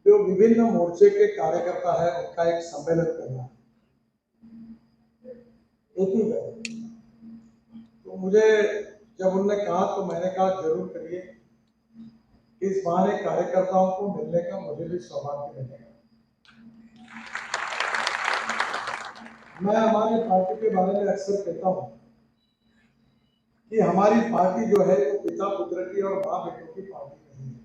जो विभिन्न मोर्चे के कार्यकर्ता है उनका एक सम्मेलन करना एक ही है। तो मुझे जब उन्होंने कहा तो मैंने कहा जरूर करिए, इस बहाने कार्यकर्ताओं को मिलने का मुझे भी सौभाग्य मिलेगा। मैं हमारी पार्टी के बारे में अक्सर कहता हूं कि हमारी पार्टी जो है वो पिता पुत्र की और मां बेटों की पार्टी नहीं है।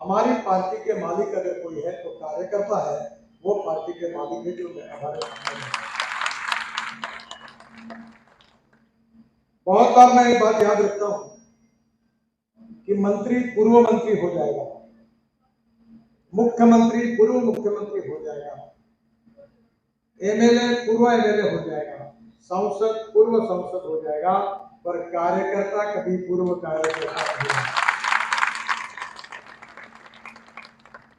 हमारी पार्टी के मालिक अगर कोई है तो कार्यकर्ता है, वो पार्टी के मालिक है जो हमारे सामने है। बहुत बार मैं एक बात याद रखता हूं कि मंत्री पूर्व मंत्री हो जाएगा, मुख्यमंत्री पूर्व मुख्यमंत्री हो जाएगा, एमएलए पूर्व एमएलए हो जाएगा, सांसद पूर्व सांसद हो जाएगा, पर कार्यकर्ता कभी पूर्व कार्यकर्ता नहीं।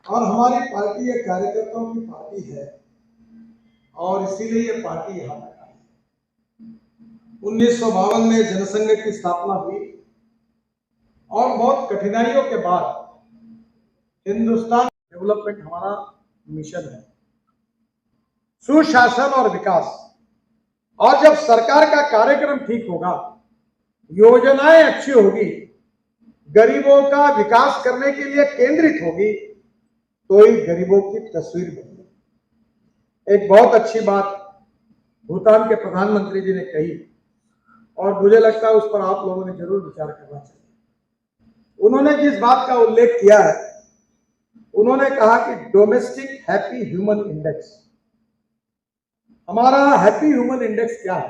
और हमारी पार्टी एक कार्यकर्ताओं की पार्टी है और इसीलिए ये पार्टी यहां तक आई। 1952 में जनसंघ की स्थापना हुई और बहुत कठिनाइयों के बाद हिंदुस्तान डेवलपमेंट हमारा मिशन है, सुशासन और विकास। और जब सरकार का कार्यक्रम ठीक होगा, योजनाएं अच्छी होगी, गरीबों का विकास करने के लिए केंद्रित होगी, तो ही गरीबों की तस्वीर बनेगी। एक बहुत अच्छी बात भूटान के प्रधानमंत्री जी ने कही और मुझे लगता है उस पर आप लोगों ने जरूर विचार करना चाहिए। उन्होंने जिस बात का उल्लेख किया है, उन्होंने कहा कि डोमेस्टिक हैप्पी ह्यूमन इंडेक्स। हमारा हैप्पी ह्यूमन इंडेक्स क्या है,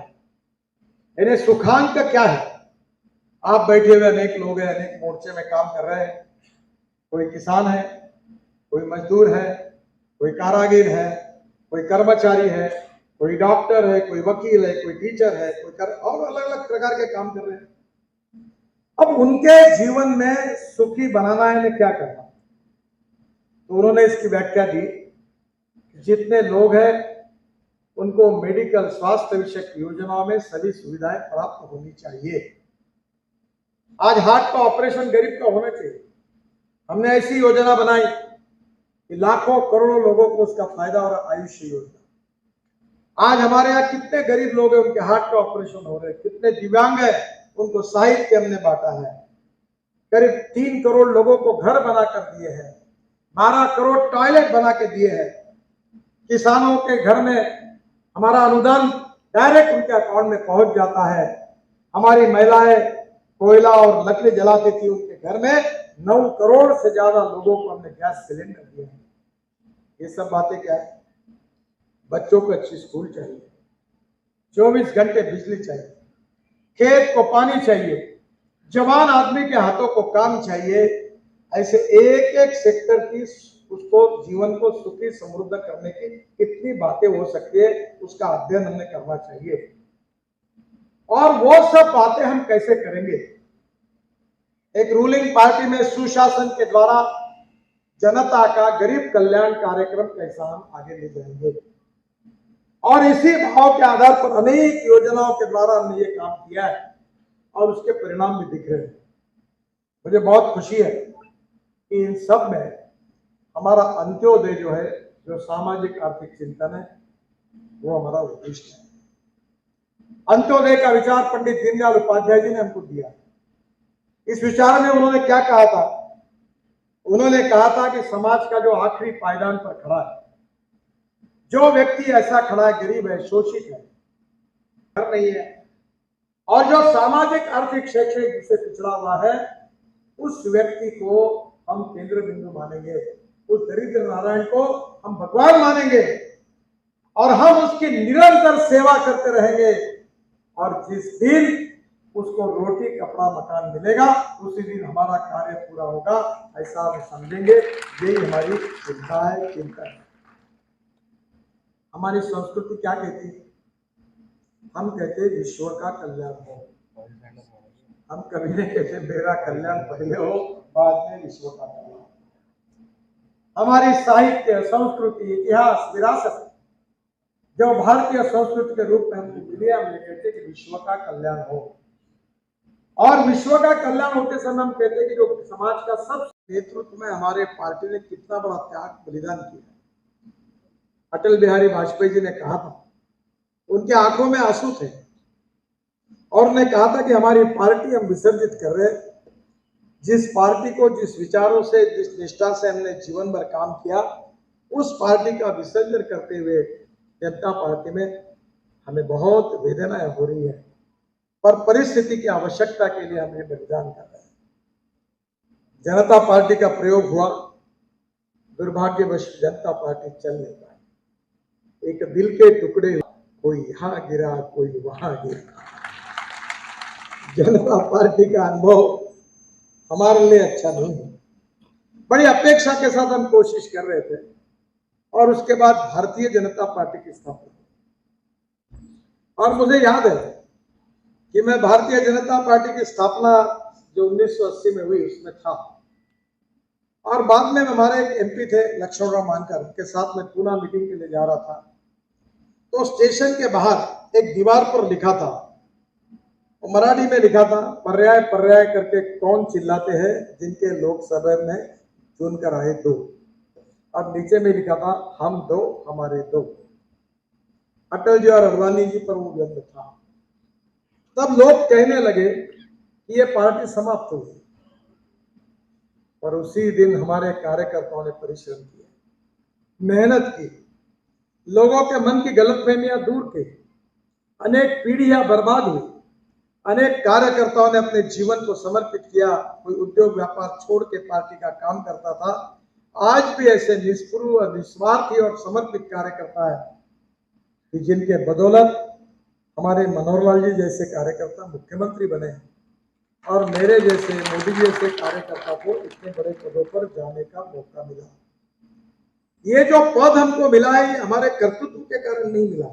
यानी सुखांक क्या है। आप बैठे हुए अनेक लोग हैं, अनेक मोर्चे में काम कर रहे हैं, कोई किसान है, कोई मजदूर है, कोई कारागिर है, कोई कर्मचारी है, कोई डॉक्टर है, कोई वकील है, कोई टीचर है, और अलग अलग प्रकार के काम कर रहे हैं। अब उनके जीवन में सुखी बनाना है, क्या करना। तो उन्होंने इसकी व्याख्या दी, जितने लोग हैं उनको मेडिकल स्वास्थ्य विषयक योजनाओं में सभी सुविधाएं प्राप्त होनी चाहिए। आज हार्ट का ऑपरेशन गरीब का होना चाहिए। हमने ऐसी योजना बनाई कि लाखों करोड़ों लोगों को उसका फायदा और आयुष्य योजना। आज हमारे यहाँ कितने गरीब लोग हैं, उनके हार्ट का ऑपरेशन हो रहे हैं, कितने दिव्यांग हैं, उनको साहित्य हमने बांटा है। करीब 3 करोड़ लोगों को घर बनाकर दिए हैं, 12 करोड़ टॉयलेट बना के दिए हैं। किसानों के घर में हमारा अनुदान डायरेक्ट उनके अकाउंट में पहुंच जाता है। हमारी महिलाएं कोयला और लकड़ी जलाती थी, उनके घर में 9 करोड़ से ज्यादा लोगों को हमने गैस सिलेंडर दिए हैं। ये सब बातें क्या है। बच्चों को अच्छी स्कूल चाहिए, 24 घंटे बिजली चाहिए, खेत को पानी चाहिए, जवान आदमी के हाथों को काम चाहिए। ऐसे एक एक सेक्टर की उसको जीवन को सुखी समृद्ध करने की कितनी बातें हो सकती है, उसका अध्ययन हमने करना चाहिए। और वो सब बातें हम कैसे करेंगे। एक रूलिंग पार्टी में सुशासन के द्वारा जनता का गरीब कल्याण कार्यक्रम कैसा हम आगे ले जाएंगे। और इसी भाव के आधार पर अनेक योजनाओं के द्वारा हमने ये काम किया है और उसके परिणाम भी दिख रहे हैं। मुझे बहुत खुशी है कि इन सब में हमारा अंत्योदय जो है, जो सामाजिक आर्थिक चिंतन है, वो हमारा उद्देश्य है। अंत्योदय का विचार पंडित दीनदयाल उपाध्याय जी ने हमको दिया। इस विचार में उन्होंने क्या कहा था, उन्होंने कहा था कि समाज का जो आखिरी पायदान पर खड़ा है, जो व्यक्ति ऐसा खड़ा है, गरीब है, शोषित है, घर नहीं है, और जो सामाजिक आर्थिक शैक्षणिक से पिछड़ा हुआ है, उस व्यक्ति को हम केंद्र बिंदु मानेंगे, उस दरिद्र नारायण को हम भगवान मानेंगे और हम उसकी निरंतर सेवा करते रहेंगे। और जिस दिन उसको रोटी कपड़ा मकान मिलेगा, उसी दिन हमारा कार्य पूरा होगा, ऐसा हम समझेंगे। यही हमारी चिंता है, चिंता है। हमारी संस्कृति क्या कहती है, हम कहते हैं विश्व का कल्याण हो। हम कभी नहीं कहते मेरा कल्याण पहले हो, बाद में विश्व का कल्याण। हमारी साहित्य, संस्कृति, इतिहास, विरासत जो भारतीय संस्कृति के रूप में हमको मिली, हम ये कहते हैं कि विश्व का कल्याण हो। और विश्व का कल्याण होते समय हम कहते हैं कि जो समाज का सब नेतृत्व में हमारे पार्टी ने कितना बड़ा त्याग बलिदान किया। अटल बिहारी वाजपेयी जी ने कहा था, उनके आंखों में आंसू थे और उन्होंने कहा था कि हमारी पार्टी हम विसर्जित कर रहे हैं। जिस पार्टी को, जिस विचारों से, जिस निष्ठा से हमने जीवन भर काम किया, उस पार्टी का विसर्जन करते हुए जनता पार्टी में हमें बहुत वेदनाएं हो रही है, पर परिस्थिति की आवश्यकता के लिए हमें बलिदान कर रहे हैं। जनता पार्टी का प्रयोग हुआ, दुर्भाग्यवश जनता पार्टी चल नहीं पाई। एक दिल के टुकड़े, कोई यहाँ गिरा, कोई वहां गिरा। जनता पार्टी का अनुभव हमारे लिए अच्छा नहीं है। बड़ी अपेक्षा के साथ हम कोशिश कर रहे थे और उसके बाद भारतीय जनता पार्टी की स्थापना। और मुझे याद है कि मैं भारतीय जनता पार्टी की स्थापना जो 1980 में हुई उसमें था, और बाद में हमारे एक एमपी थे लक्ष्मण राव मानकर, उनके साथ में पूना मीटिंग के लिए जा रहा था, तो स्टेशन के बाहर एक दीवार पर लिखा था, मराठी में लिखा था, पर्याय पर्याय करके कौन चिल्लाते हैं जिनके लोकसभा में चुनकर आए दो। और नीचे में लिखा था, हम दो हमारे दो। अटल जी और अडवाणी जी पर वो व्यंग था। तब लोग कहने लगे कि ये पार्टी समाप्त हो गई, पर उसी दिन हमारे कार्यकर्ताओं ने परिश्रम किया, मेहनत की, लोगों के मन की गलतफहमियां दूर की, अनेक पीढ़ियां बर्बाद हुई, अनेक कार्यकर्ताओं ने अपने जीवन को समर्पित किया। कोई उद्योग व्यापार छोड़ के पार्टी का काम करता था। आज भी ऐसे निष्ठुर, निस्वार्थी और समर्पित कार्यकर्ता है कि जिनके बदौलत हमारे मनोहर लाल जी जैसे कार्यकर्ता मुख्यमंत्री बने और मेरे जैसे, मोदी जी जैसे कार्यकर्ता को इतने बड़े पदों पर जाने का मौका मिला। ये जो पद हमको मिला है, ये हमारे कर्तृत्व के कारण नहीं मिला।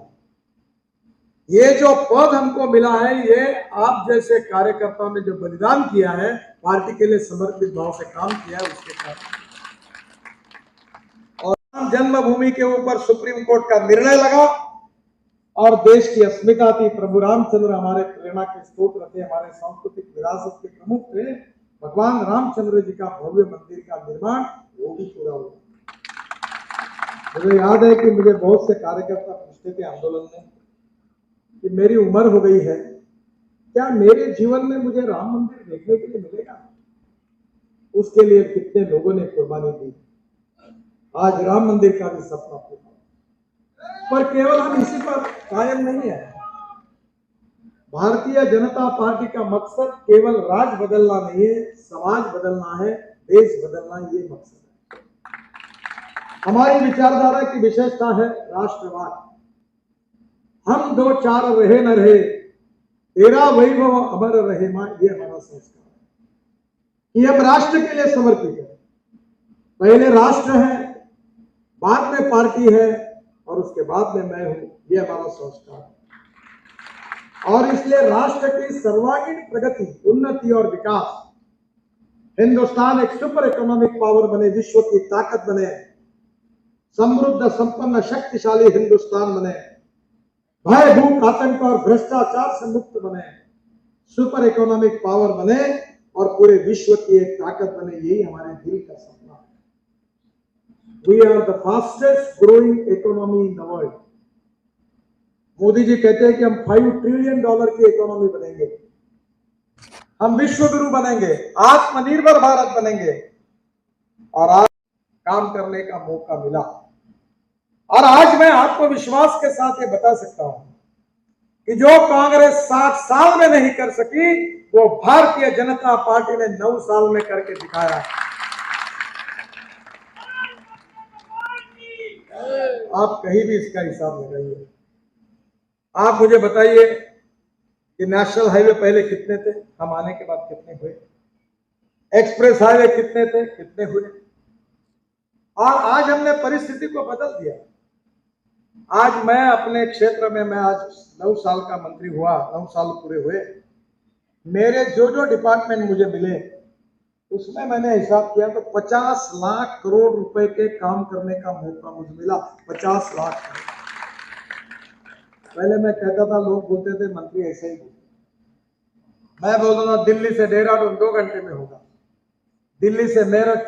ये जो पद हमको मिला है, ये आप जैसे कार्यकर्ताओं ने जो बलिदान किया है, पार्टी के लिए समर्पित भाव से काम किया है, उसके कारण। और जन्मभूमि के ऊपर सुप्रीम कोर्ट का निर्णय लगा और देश की अस्मिता थी। प्रभु रामचंद्र हमारे प्रेरणा के स्रोत थे, हमारे सांस्कृतिक विरासत के प्रमुख थे। भगवान रामचंद्र जी का भव्य मंदिर का निर्माण वो भी पूरा हुआ। मुझे याद है कि मुझे बहुत से कार्यकर्ता पूछते थे आंदोलन में कि मेरी उम्र हो गई है, क्या मेरे जीवन में मुझे राम मंदिर देखने के लिए मिलेगा? उसके लिए कितने लोगों ने कुर्बानी दी। आज राम मंदिर का भी सपना पूरा, पर केवल हम इसी पर कायम नहीं है। भारतीय जनता पार्टी का मकसद केवल राज बदलना नहीं है, समाज बदलना है, देश बदलना, ये मकसद है। हमारी विचारधारा की विशेषता है राष्ट्रवाद। हम दो चार रहे न रहे, तेरा वैभव अमर रहे मां, ये हमारा संस्कार है कि हम राष्ट्र के लिए समर्पित है। पहले राष्ट्र है, बाद में पार्टी है और उसके बाद में मैं हूं, ये हमारा संस्कार है। और इसलिए राष्ट्र की सर्वांगीण प्रगति, उन्नति और विकास, हिंदुस्तान एक सुपर इकोनॉमिक पावर बने, विश्व की ताकत बने, समृद्ध संपन्न शक्तिशाली हिंदुस्तान बने, भय भूख आतंक और भ्रष्टाचार से मुक्त बने, सुपर इकोनॉमिक पावर बने और पूरे विश्व की एक ताकत बने, यही हमारे दिल का सपना है। We are the fastest growing economy in the world. Modi ji कहते हैं कि हम $5 ट्रिलियन की इकोनॉमी बनेंगे, हम विश्व गुरु बनेंगे, आत्मनिर्भर भारत बनेंगे। और आज काम करने का मौका मिला और आज मैं आपको विश्वास के साथ ये बता सकता हूं कि जो कांग्रेस 60 साल में नहीं कर सकी, वो भारतीय जनता पार्टी ने 9 साल में करके दिखाया। आप कहीं भी इसका हिसाब लगाइए। आप मुझे बताइए कि नेशनल हाईवे पहले कितने थे, हम आने के बाद कितने हुए? एक्सप्रेस हाईवे कितने थे, कितने हुए? और आज हमने परिस्थिति को बदल दिया। आज मैं अपने क्षेत्र में, मैं आज 9 साल का मंत्री हुआ, 9 साल पूरे हुए। मेरे जो जो डिपार्टमेंट मुझे मिले उसमें मैंने हिसाब किया तो 50 लाख करोड़ रुपए के काम करने का मौका मुझे मिला। 50 लाख करोड़। पहले मैं कहता था, लोग बोलते थे मंत्री ऐसे ही बोलते, मैं बोलता था दिल्ली से देहरादून 2 घंटे में होगा, दिल्ली से मेरठ